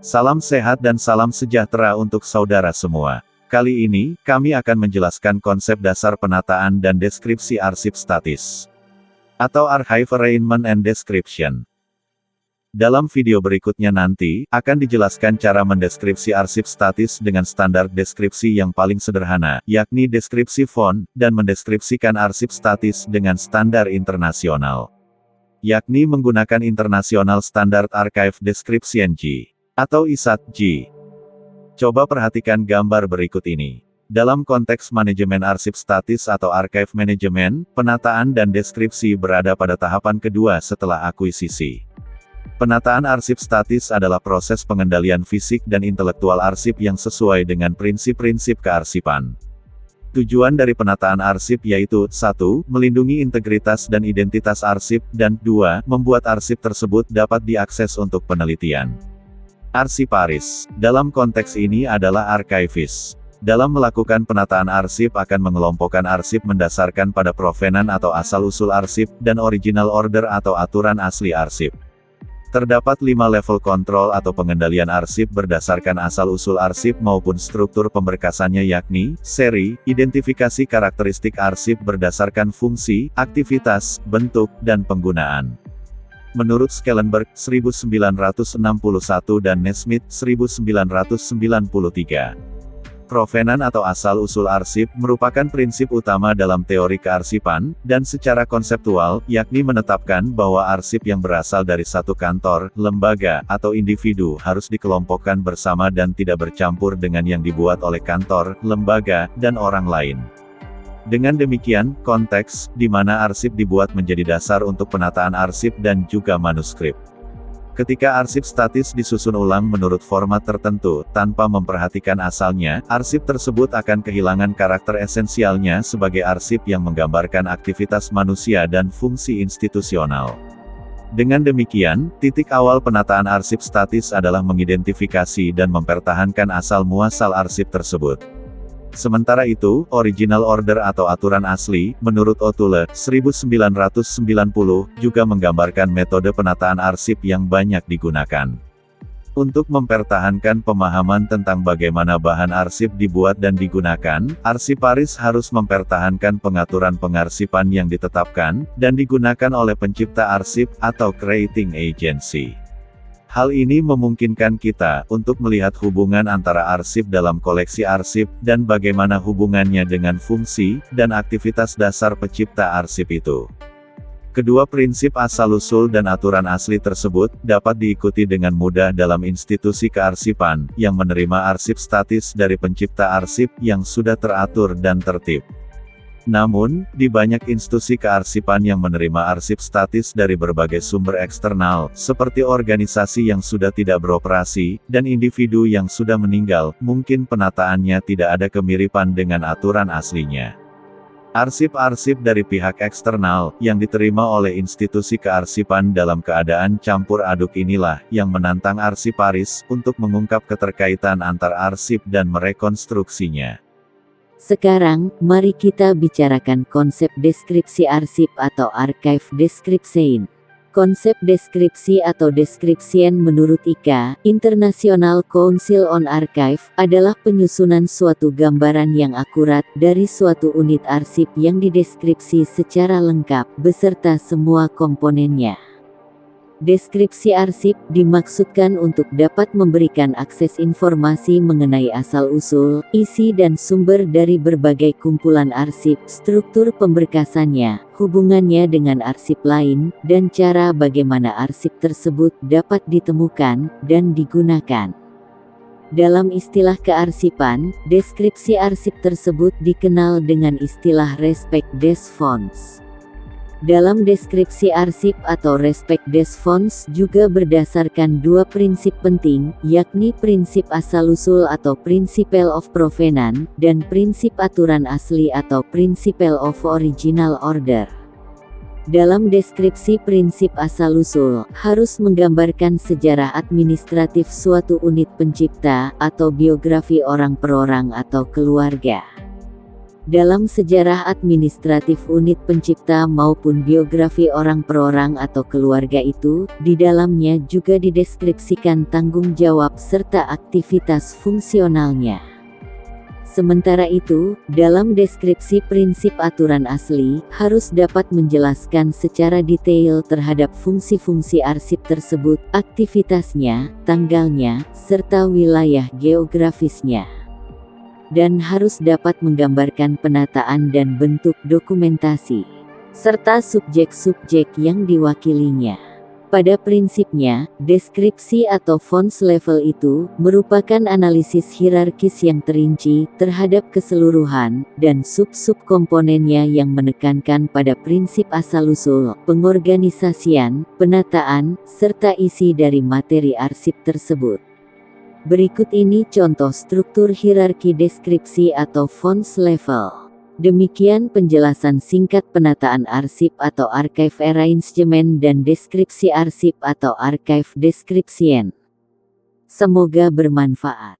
Salam sehat dan salam sejahtera untuk saudara semua. Kali ini, kami akan menjelaskan konsep dasar penataan dan deskripsi arsip statis, atau Archive Arrangement and Description. Dalam video berikutnya nanti, akan dijelaskan cara mendeskripsi arsip statis dengan standar deskripsi yang paling sederhana, yakni deskripsi font, dan mendeskripsikan arsip statis dengan standar internasional, yakni menggunakan International Standard Archive Description G, atau ISAT-G. Coba perhatikan gambar berikut ini. Dalam konteks manajemen arsip statis atau archive management, penataan dan deskripsi berada pada tahapan kedua setelah akuisisi. Penataan arsip statis adalah proses pengendalian fisik dan intelektual arsip yang sesuai dengan prinsip-prinsip kearsipan. Tujuan dari penataan arsip yaitu 1. Melindungi integritas dan identitas arsip, dan 2. Membuat arsip tersebut dapat diakses untuk penelitian. Arsiparis, dalam konteks ini adalah archivis. Dalam melakukan penataan arsip akan mengelompokkan arsip mendasarkan pada provenan atau asal-usul arsip, dan original order atau aturan asli arsip. Terdapat 5 level kontrol atau pengendalian arsip berdasarkan asal-usul arsip maupun struktur pemberkasannya yakni, seri, identifikasi karakteristik arsip berdasarkan fungsi, aktivitas, bentuk, dan penggunaan. Menurut Schellenberg, 1961 dan Nesmith, 1993. Provenan atau asal-usul arsip merupakan prinsip utama dalam teori kearsipan, dan secara konseptual, yakni menetapkan bahwa arsip yang berasal dari satu kantor, lembaga, atau individu harus dikelompokkan bersama dan tidak bercampur dengan yang dibuat oleh kantor, lembaga, dan orang lain. Dengan demikian, konteks, di mana arsip dibuat menjadi dasar untuk penataan arsip dan juga manuskrip. Ketika arsip statis disusun ulang menurut format tertentu, tanpa memperhatikan asalnya, arsip tersebut akan kehilangan karakter esensialnya sebagai arsip yang menggambarkan aktivitas manusia dan fungsi institusional. Dengan demikian, titik awal penataan arsip statis adalah mengidentifikasi dan mempertahankan asal-muasal arsip tersebut. Sementara itu, original order atau aturan asli, menurut O'Toole, 1990, juga menggambarkan metode penataan arsip yang banyak digunakan. Untuk mempertahankan pemahaman tentang bagaimana bahan arsip dibuat dan digunakan, arsiparis harus mempertahankan pengaturan pengarsipan yang ditetapkan, dan digunakan oleh pencipta arsip, atau creating agency. Hal ini memungkinkan kita untuk melihat hubungan antara arsip dalam koleksi arsip, dan bagaimana hubungannya dengan fungsi dan aktivitas dasar pencipta arsip itu. Kedua prinsip asal-usul dan aturan asli tersebut dapat diikuti dengan mudah dalam institusi kearsipan yang menerima arsip statis dari pencipta arsip yang sudah teratur dan tertib. Namun, di banyak institusi kearsipan yang menerima arsip statis dari berbagai sumber eksternal, seperti organisasi yang sudah tidak beroperasi, dan individu yang sudah meninggal, mungkin penataannya tidak ada kemiripan dengan aturan aslinya. Arsip-arsip dari pihak eksternal, yang diterima oleh institusi kearsipan dalam keadaan campur aduk inilah, yang menantang arsiparis, untuk mengungkap keterkaitan antar arsip dan merekonstruksinya. Sekarang, mari kita bicarakan konsep deskripsi arsip atau archive description. Konsep deskripsi atau description menurut ICA, International Council on Archive, adalah penyusunan suatu gambaran yang akurat dari suatu unit arsip yang dideskripsi secara lengkap, beserta semua komponennya. Deskripsi arsip dimaksudkan untuk dapat memberikan akses informasi mengenai asal-usul, isi dan sumber dari berbagai kumpulan arsip, struktur pemberkasannya, hubungannya dengan arsip lain, dan cara bagaimana arsip tersebut dapat ditemukan dan digunakan. Dalam istilah kearsipan, deskripsi arsip tersebut dikenal dengan istilah Respect des Fonds. Dalam deskripsi arsip atau Respect des Fonds juga berdasarkan dua prinsip penting, yakni prinsip asal-usul atau Principle of Provenance, dan prinsip aturan asli atau Principle of Original Order. Dalam deskripsi prinsip asal-usul, harus menggambarkan sejarah administratif suatu unit pencipta, atau biografi orang per orang atau keluarga. Dalam sejarah administratif unit pencipta maupun biografi orang per orang atau keluarga itu, di dalamnya juga dideskripsikan tanggung jawab serta aktivitas fungsionalnya. Sementara itu, dalam deskripsi prinsip aturan asli, harus dapat menjelaskan secara detail terhadap fungsi-fungsi arsip tersebut, aktivitasnya, tanggalnya, serta wilayah geografisnya. Dan harus dapat menggambarkan penataan dan bentuk dokumentasi, serta subjek-subjek yang diwakilinya. Pada prinsipnya, deskripsi atau fonts level itu merupakan analisis hierarkis yang terinci terhadap keseluruhan dan sub-sub komponennya yang menekankan pada prinsip asal-usul, pengorganisasian, penataan, serta isi dari materi arsip tersebut. Berikut ini contoh struktur hierarki deskripsi atau fonts level. Demikian penjelasan singkat penataan arsip atau archive arrangement dan deskripsi arsip atau archive description. Semoga bermanfaat.